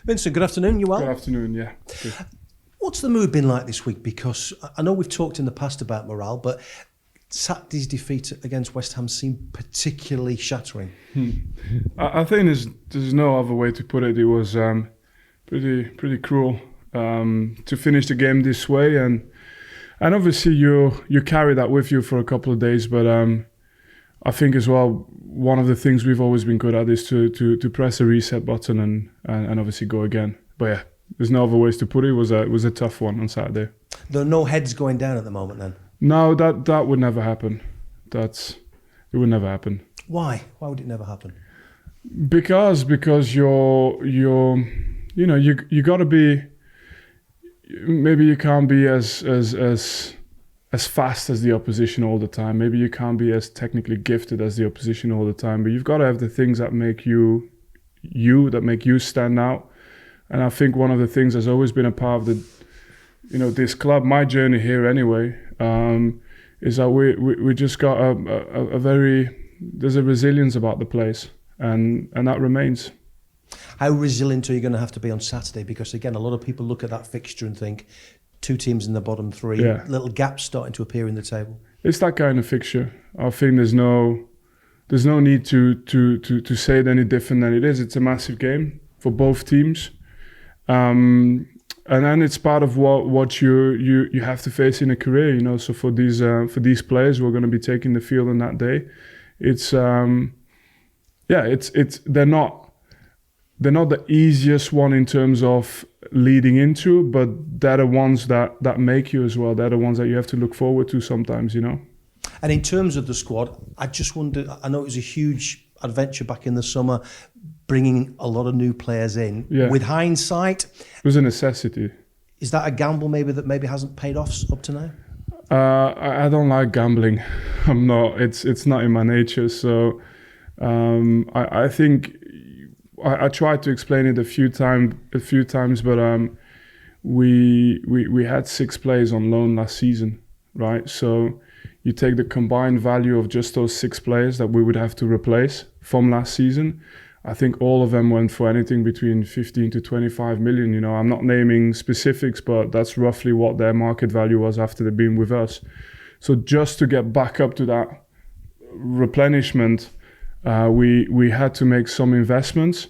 Vincent, good afternoon. You well? Good afternoon, yeah. Good. What's the mood been like this week? Because I know we've talked in the past about morale, but Saturday's defeat against West Ham seemed particularly shattering. I think there's no other way to put it. It was pretty cruel to finish the game this way, and obviously you carry that with you for a couple of days. But I think as well, one of the things we've always been good at is to press a reset button and obviously go again. But yeah, there's no other ways to put it. It was a tough one on Saturday. There are no heads going down at the moment then? No, that would never happen. It would never happen. Why? Why would it never happen? Because you got to be. Maybe you can't be as fast as the opposition all the time. Maybe you can't be as technically gifted as the opposition all the time. But you've got to have the things that make you stand out. And I think one of the things that's always been a part of this club, my journey here anyway, is that we just got there's a resilience about the place, and that remains. How resilient are you going to have to be on Saturday? Because again, a lot of people look at that fixture and think 2 teams in the bottom 3, little gaps starting to appear in the table. It's that kind of fixture. I think there's no need to say it any different than it is. It's a massive game for both teams. And then it's part of what you have to face in a career, So for these players who are going to be taking the field on that day, they're not the easiest one in terms of leading into, but they're the ones that make you as well. They're the ones that you have to look forward to sometimes, And in terms of the squad, I just wonder. I know it was a huge adventure back in the summer, bringing a lot of new players in. Yeah. With hindsight, it was a necessity. Is that a gamble maybe hasn't paid off up to now? I don't like gambling. I'm not. It's not in my nature. So I think I tried to explain it a few times, but we had 6 players on loan last season, right? So you take the combined value of just those 6 players that we would have to replace from last season. I think all of them went for anything between 15 to 25 million. I'm not naming specifics, but that's roughly what their market value was after they've been with us. So just to get back up to that replenishment, we had to make some investments.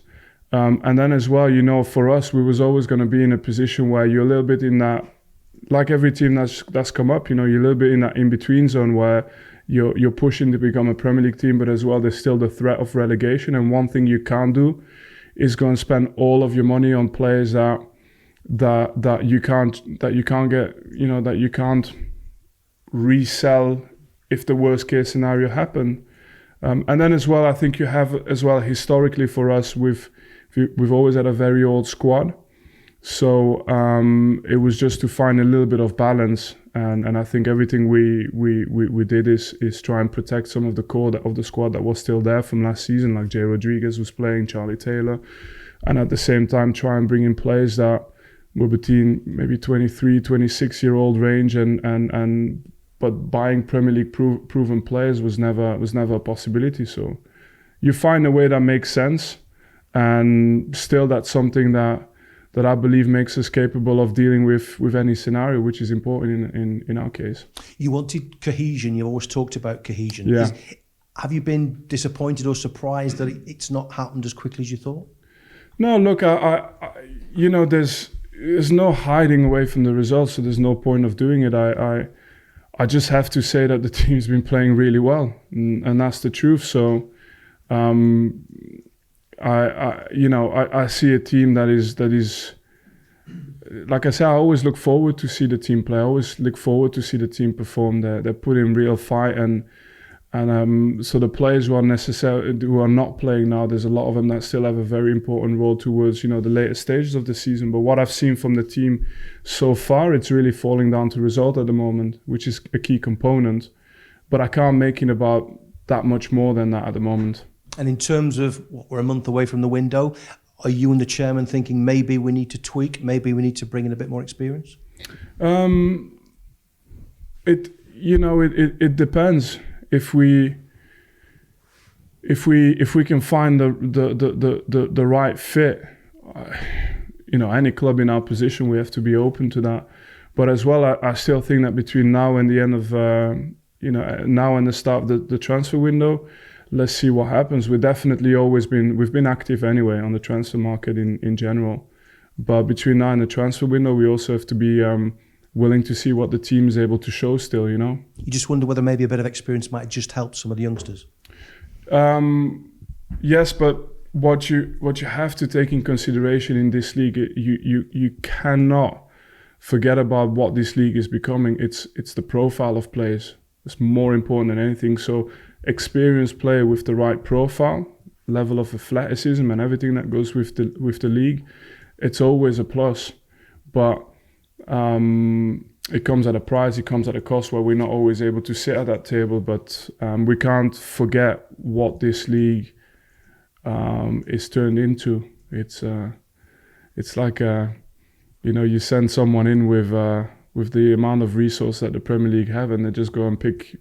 And then as well, for us, we was always going to be in a position where you're a little bit in that, like every team that's come up, you're a little bit in that in-between zone where you're pushing to become a Premier League team, but as well, there's still the threat of relegation. And one thing you can't do is go and spend all of your money on players that you can't get, that you can't resell if the worst case scenario happen. And then as well, I think you have as well historically for us, we've always had a very old squad. So it was just to find a little bit of balance, and I think everything we did is try and protect some of the core of the squad that was still there from last season, like Jay Rodriguez was playing, Charlie Taylor, and at the same time try and bring in players that were between maybe 23, 26-year-old range, but buying Premier League proven players was never a possibility. So you find a way that makes sense, and still that's something that I believe makes us capable of dealing with any scenario, which is important in our case. You wanted cohesion. You've always talked about cohesion. Yeah. Have you been disappointed or surprised that it's not happened as quickly as you thought? No, look, there's no hiding away from the results, so there's no point of doing it. I just have to say that the team's been playing really well, and that's the truth. So, I see a team that is, like I said, I always look forward to see the team play. I always look forward to see the team perform. They put in real fight, and so the players who are not playing now, there's a lot of them that still have a very important role towards the later stages of the season. But what I've seen from the team so far, it's really falling down to result at the moment, which is a key component. But I can't make it about that much more than that at the moment. And in terms of we're a month away from the window, are you and the chairman thinking maybe we need to tweak, maybe we need to bring in a bit more experience? It depends. If we can find the right fit, any club in our position, we have to be open to that. But as well, I still think that between now and the end of, now and the start of the transfer window, let's see what happens. We've been active anyway on the transfer market in general. But between now and the transfer window, we also have to be willing to see what the team is able to show still, You just wonder whether maybe a bit of experience might just help some of the youngsters. Yes, but what you have to take in consideration in this league, you cannot forget about what this league is becoming. It's the profile of players. It's more important than anything. So experienced player with the right profile, level of athleticism and everything that goes with the league, it's always a plus. But it comes at a price, it comes at a cost where we're not always able to sit at that table. But we can't forget what this league is turned into. It's like you send someone in with the amount of resource that the Premier League have, and they just go and pick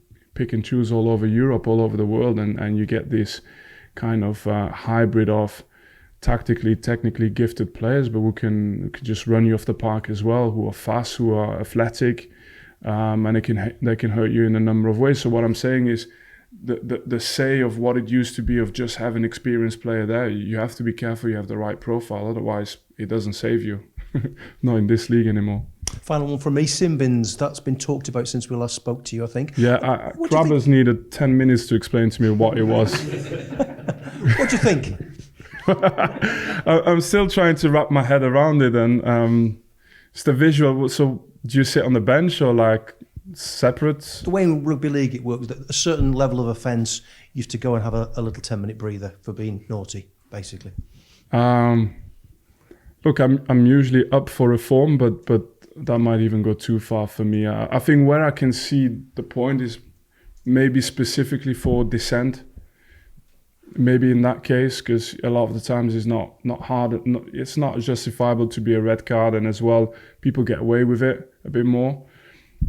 and choose all over Europe, all over the world, and you get this kind of hybrid of tactically, technically gifted players, but who can just run you off the park as well, who are fast, who are athletic, and they can hurt you in a number of ways. So what I'm saying is, the say of what it used to be of just having an experienced player there, you have to be careful you have the right profile, otherwise it doesn't save you. Not in this league anymore. Final one from me, sin bins. That's been talked about since we last spoke to you, I think. Yeah, Crabbers needed 10 minutes to explain to me what it was. What do you think? I'm still trying to wrap my head around it, and it's the visual. So do you sit on the bench or like separate? The way in rugby league it works, at a certain level of offence, you have to go and have a little 10-minute breather for being naughty, basically. Look, I'm usually up for reform, but that might even go too far for me. I think where I can see the point is maybe specifically for dissent. Maybe in that case, because a lot of the times it's not hard. It's not justifiable to be a red card, and as well, people get away with it a bit more.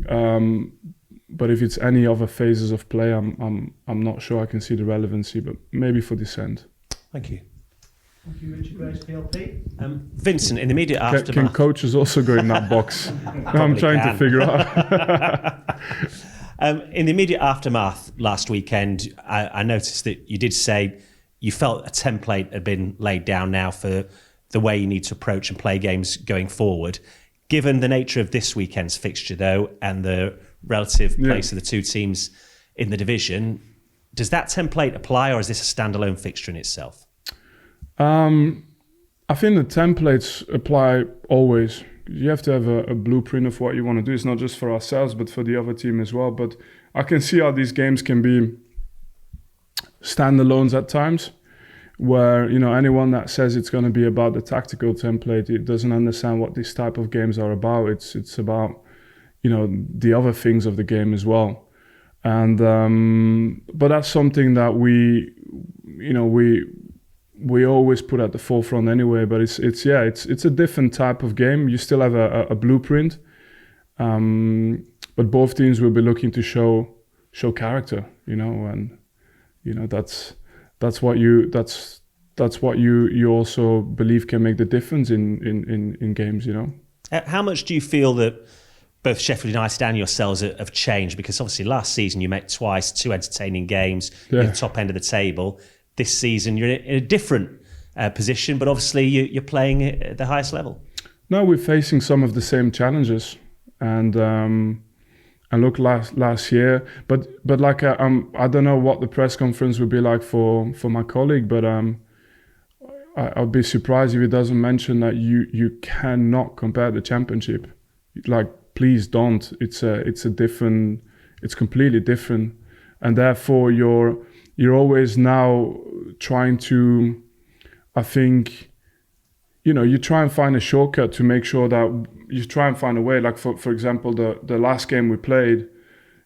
But if it's any other phases of play, I'm not sure I can see the relevancy. But maybe for dissent. Thank you. Thank you, Richard Grace, PLP. Vincent, in the immediate aftermath... Can coaches also go in that box? I'm trying to figure out. In the immediate aftermath last weekend, I noticed that you did say you felt a template had been laid down now for the way you need to approach and play games going forward. Given the nature of this weekend's fixture, though, and the relative place of the two teams in the division, does that template apply, or is this a standalone fixture in itself? I think the templates apply always. You have to have a blueprint of what you want to do. It's not just for ourselves, but for the other team as well. But I can see how these games can be standalones at times, where anyone that says it's going to be about the tactical template, it doesn't understand what these type of games are about. It's about the other things of the game as well. And but that's something that we always put at the forefront anyway, but it's a different type of game. You still have a blueprint, but both teams will be looking to show character, and that's what you also believe can make the difference in games, How much do you feel that both Sheffield United and yourselves have changed? Because obviously last season you met twice, 2 entertaining games, you're at the top end of the table. This season, you're in a different position, but obviously you're playing at the highest level. No, we're facing some of the same challenges, and look last year. But like I don't know what the press conference would be like for my colleague, but I'll be surprised if he doesn't mention that you cannot compare the Championship. Like, please don't. It's completely different, and therefore you're always now trying to, I think, you try and find a shortcut to make sure that you try and find a way. Like for example, the last game we played,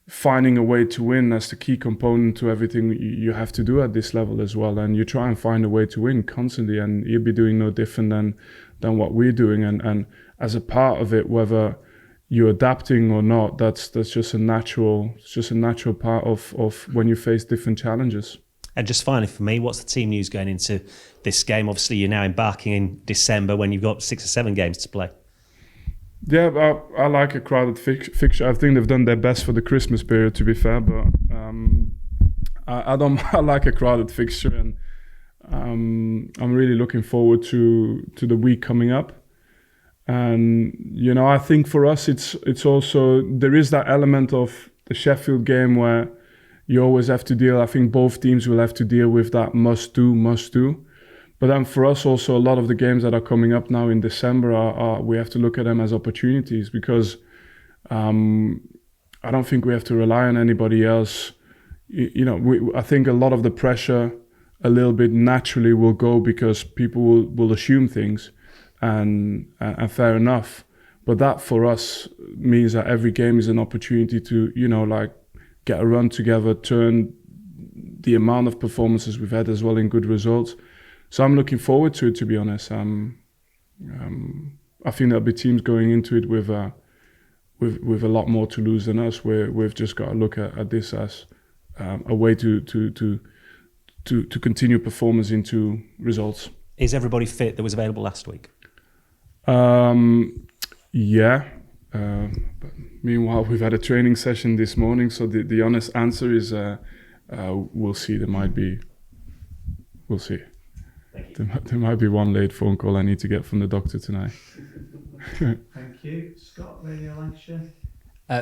finding a way to win, that's the key component to everything you have to do at this level as well. And you try and find a way to win constantly, and you'll be doing no different than what we're doing. And as a part of it, whether you're adapting or not, that's just a natural part of when you face different challenges. And just finally for me, what's the team news going into this game? Obviously, you're now embarking in December when you've got 6 or 7 games to play. Yeah, I like a crowded fixture. I think they've done their best for the Christmas period, to be fair, but I like a crowded fixture, and I'm really looking forward to the week coming up. And I think for us it's also, there is that element of the Sheffield game where you always have to deal. I think both teams will have to deal with that must do. But then for us also, a lot of the games that are coming up now in December we have to look at them as opportunities, because I don't think we have to rely on anybody else. I think a lot of the pressure a little bit naturally will go because people will assume things, and fair enough. But that for us means that every game is an opportunity to, get a run together, turn the amount of performances we've had as well in good results. So I'm looking forward to it, to be honest. I think there'll be teams going into it with a lot more to lose than us. We've just got to look at this as a way to continue performance into results. Is everybody fit that was available last week? Yeah. But meanwhile, we've had a training session this morning, so the honest answer is we'll see. We'll see. There might be one late phone call I need to get from the doctor tonight. Thank you. Scott, Radio Lancashire.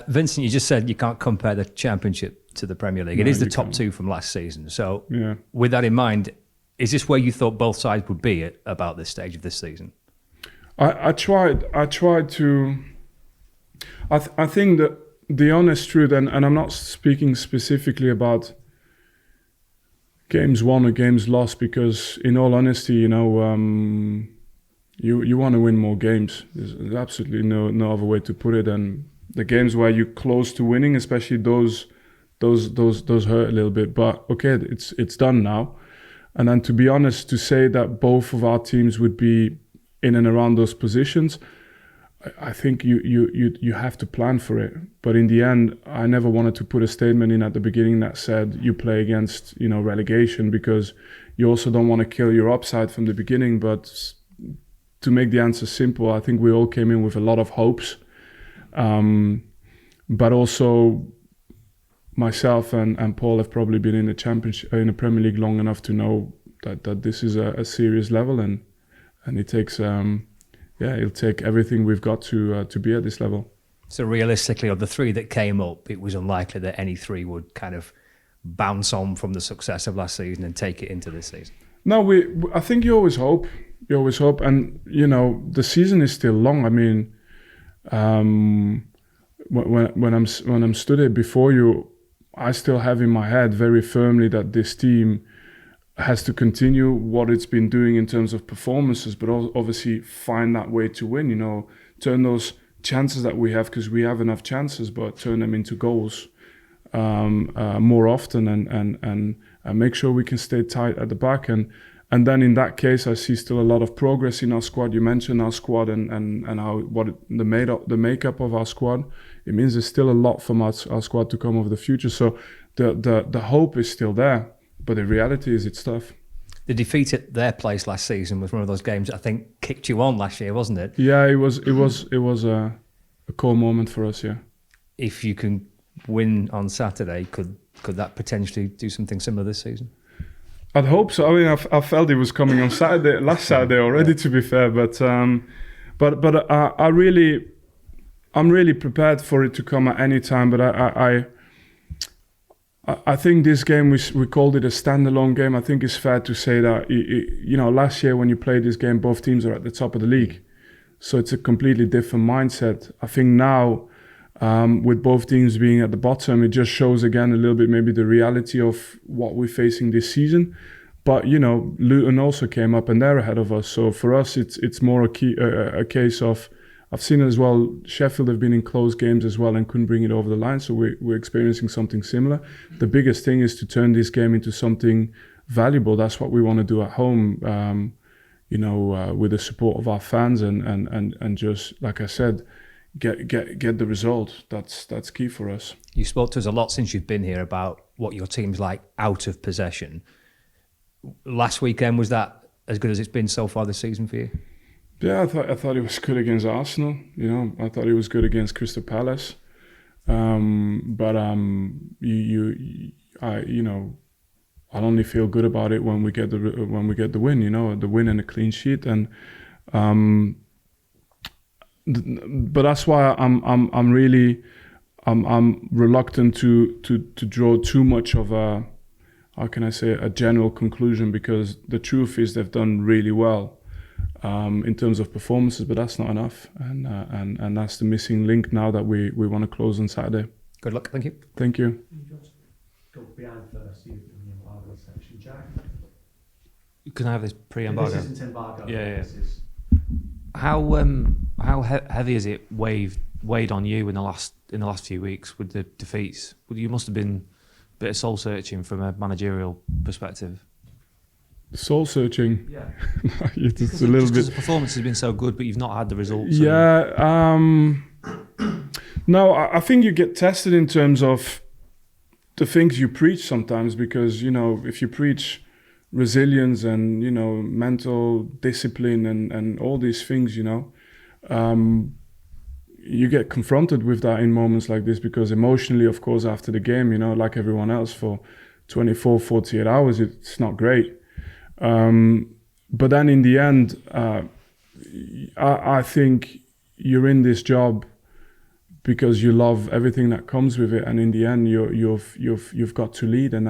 Vincent, you just said you can't compare the Championship to the Premier League. It is the top two from last season. So with that in mind, is this where you thought both sides would be at about this stage of this season? I tried to... I think that the honest truth, and I'm not speaking specifically about games won or games lost, because in all honesty, you want to win more games. There's absolutely no other way to put it. And the games where you're close to winning, especially those hurt a little bit. But okay, it's done now. And then to be honest, to say that both of our teams would be in and around those positions, I think you have to plan for it. But in the end, I never wanted to put a statement in at the beginning that said you play against relegation, because you also don't want to kill your upside from the beginning. But to make the answer simple, I think we all came in with a lot of hopes. But also myself and Paul have probably been in the Championship, in the Premier League long enough to know that this is a serious level, and it takes it'll take everything we've got to be at this level. So realistically, of the three that came up, it was unlikely that any three would kind of bounce on from the success of last season and take it into this season. No, I think you always hope, and the season is still long. I mean, when I'm stood here before you, I still have in my head very firmly that this team has to continue what it's been doing in terms of performances, but obviously find that way to win, turn those chances that we have, because we have enough chances, but turn them into goals more often, and make sure we can stay tight at the back. And then in that case, I see still a lot of progress in our squad. You mentioned our squad and how the makeup of our squad. It means there's still a lot from our squad to come over the future. So the hope is still there. But the reality is it's tough. The defeat at their place last season was one of those games that I think kicked you on last year, wasn't it? Yeah, it was a core moment for us, yeah. If you can win on Saturday, could that potentially do something similar this season? I'd hope so. I mean, I felt it was coming on last Saturday already, to be fair. But I'm really prepared for it to come at any time. But I think this game, we called it a standalone game. I think it's fair to say that, last year when you played this game, both teams are at the top of the league. So it's a completely different mindset. I think now, with both teams being at the bottom, it just shows again a little bit maybe the reality of what we're facing this season. But, Luton also came up and they're ahead of us. So for us, it's more a case of, I've seen it as well, Sheffield have been in close games as well and couldn't bring it over the line. So we're experiencing something similar. The biggest thing is to turn this game into something valuable. That's what we want to do at home, with the support of our fans and just, like I said, get the result. That's key for us. You spoke to us a lot since you've been here about what your team's like out of possession. last weekend, was that as good as it's been so far this season for you? Yeah, I thought he was good against Arsenal. I thought he was good against Crystal Palace. But I'll only feel good about it when we get the win. The win and a clean sheet, and but that's why I'm really reluctant to draw too much of a, how can I say, a general conclusion, because the truth is they've done really well in terms of performances, but that's not enough, and that's the missing link now that we want to close on Saturday. Good luck. Thank you. Thank you. Go behind first, you in the embargo section, Jack. Can I have this pre-embargo? This isn't embargo. Yeah. This is... How heavy has it weighed on you in the last few weeks with the defeats? You must have been a bit of soul searching from a managerial perspective. Soul searching. Yeah. It's a little bit. The performance has been so good, but you've not had the results. Yeah. No, I think you get tested in terms of the things you preach sometimes, because if you preach resilience and mental discipline and all these things, you get confronted with that in moments like this, because emotionally, of course, after the game, like everyone else, for 24, 48 hours, it's not great. But then in the end, I think you're in this job because you love everything that comes with it, and in the end, you've got to lead, and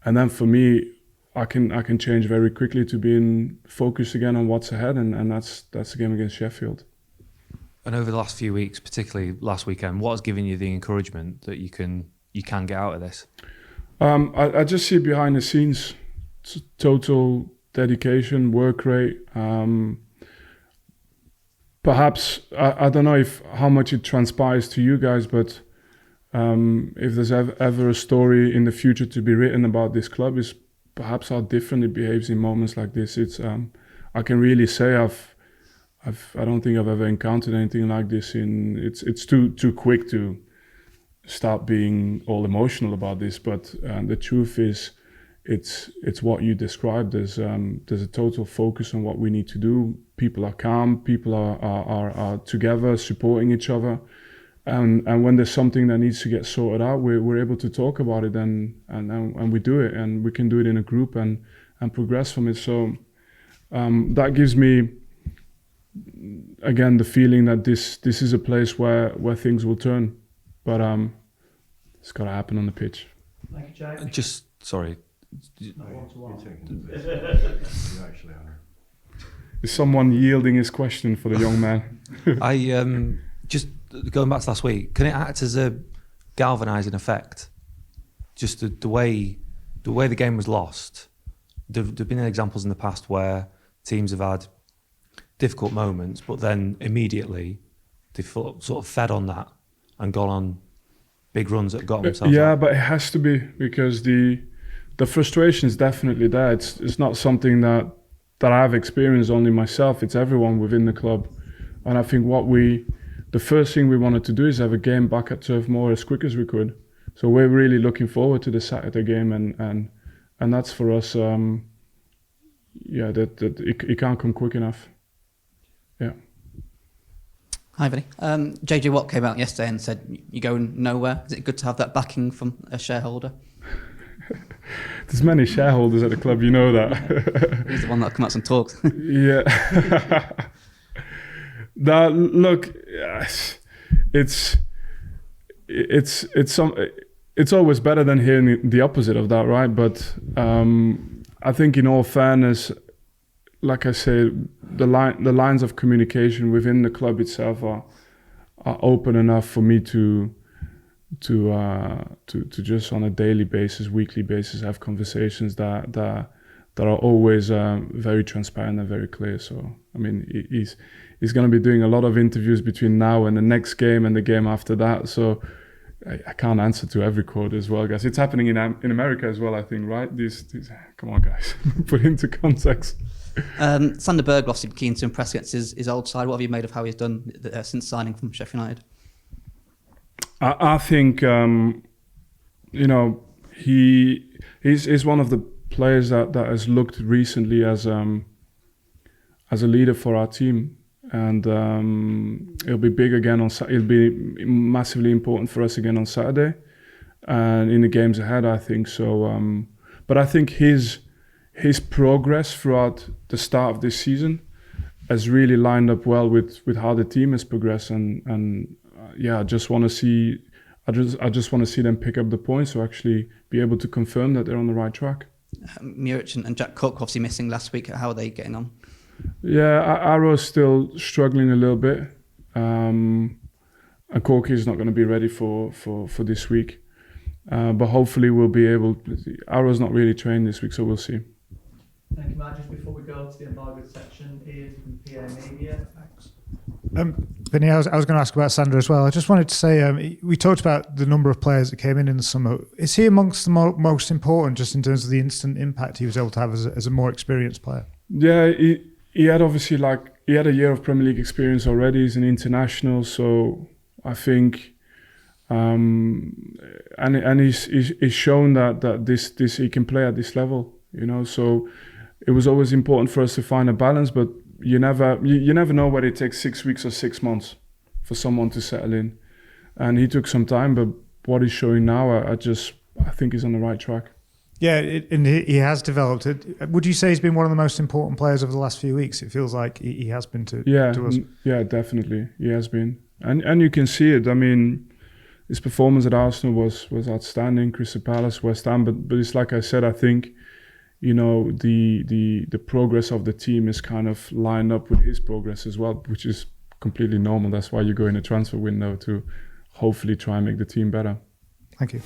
then for me, I can change very quickly to being focused again on what's ahead, and that's the game against Sheffield. And over the last few weeks, particularly last weekend, what has given you the encouragement that you can get out of this? I just see behind the scenes, total dedication, work rate. Perhaps I don't know how much it transpires to you guys, but if there's ever a story in the future to be written about this club, is perhaps how different it behaves in moments like this. It's I can really say I don't think I've ever encountered anything like this. It's too quick to start being all emotional about this, but the truth is, it's what you described. There's a total focus on what we need to do. People are calm. People are together, supporting each other, and when there's something that needs to get sorted out, we're able to talk about it, and we do it, and we can do it in a group and progress from it. So that gives me, again, the feeling that this is a place where things will turn, but it's got to happen on the pitch. Thank you, Jack. Just sorry. Is someone yielding his question for the young man? I just going back to last week. Can it act as a galvanising effect? Just the way the game was lost. There've been examples in the past where teams have had difficult moments, but then immediately they've sort of fed on that and gone on big runs that got themselves yeah, out. But it has to be, because the frustration is definitely there. It's not something that I've experienced only myself. It's everyone within the club, and I think the first thing we wanted to do is have a game back at Turf Moor as quick as we could. So we're really looking forward to the Saturday game, and that's for us. That it can't come quick enough. Yeah. Hi, Vinny. JJ Watt came out yesterday and said, "You're going nowhere." Is it good to have that backing from a shareholder? There's many shareholders at the club, you know that. He's the one that come out and talked. Yeah. Now, look, it's always better than hearing the opposite of that, right? But I think, in all fairness, like I said, the lines of communication within the club itself are open enough for me to just on a daily basis, weekly basis, have conversations that are always very transparent and very clear. So I mean, he's going to be doing a lot of interviews between now and the next game and the game after that. So I can't answer to every quote as well, guys. It's happening in America as well, I think, right? These come on, guys, put into context. Sander Bergloff seemed keen to impress against his old side. What have you made of how he's done since signing from Sheffield United? I think he's one of the players that has looked recently as a leader for our team, and it'll be big again it'll be massively important for us again on Saturday, and in the games ahead, I think so. But I think his progress throughout the start of this season has really lined up well with how the team has progressed, and I just want to see them pick up the points to actually be able to confirm that they're on the right track. Muric and Jack Cook obviously missing last week. How are they getting on? Yeah, Arrow's still struggling a little bit. And Corky is not going to be ready for this week. But hopefully we'll be able... Arrow's not really trained this week, so we'll see. Thank you, Matt. Just before we go to the embargoed section, Ian from PA Media. Thanks. Vinny, I was going to ask about Sander as well. I just wanted to say, we talked about the number of players that came in the summer. Is he amongst the most important, just in terms of the instant impact he was able to have as a more experienced player? Yeah, he had obviously he had a year of Premier League experience already. He's an international, so I think, and he's shown that this he can play at this level. So it was always important for us to find a balance, but you never know whether it takes 6 weeks or 6 months for someone to settle in. And he took some time, but what he's showing now, I think he's on the right track. Yeah, and he has developed it. Would you say he's been one of the most important players over the last few weeks? It feels like he has been to us. Yeah, definitely. He has been. And you can see it. I mean, his performance at Arsenal was outstanding, Crystal Palace, West Ham, but it's like I said, I think, the progress of the team is kind of lined up with his progress as well, which is completely normal. That's why you go in a transfer window, to hopefully try and make the team better. Thank you.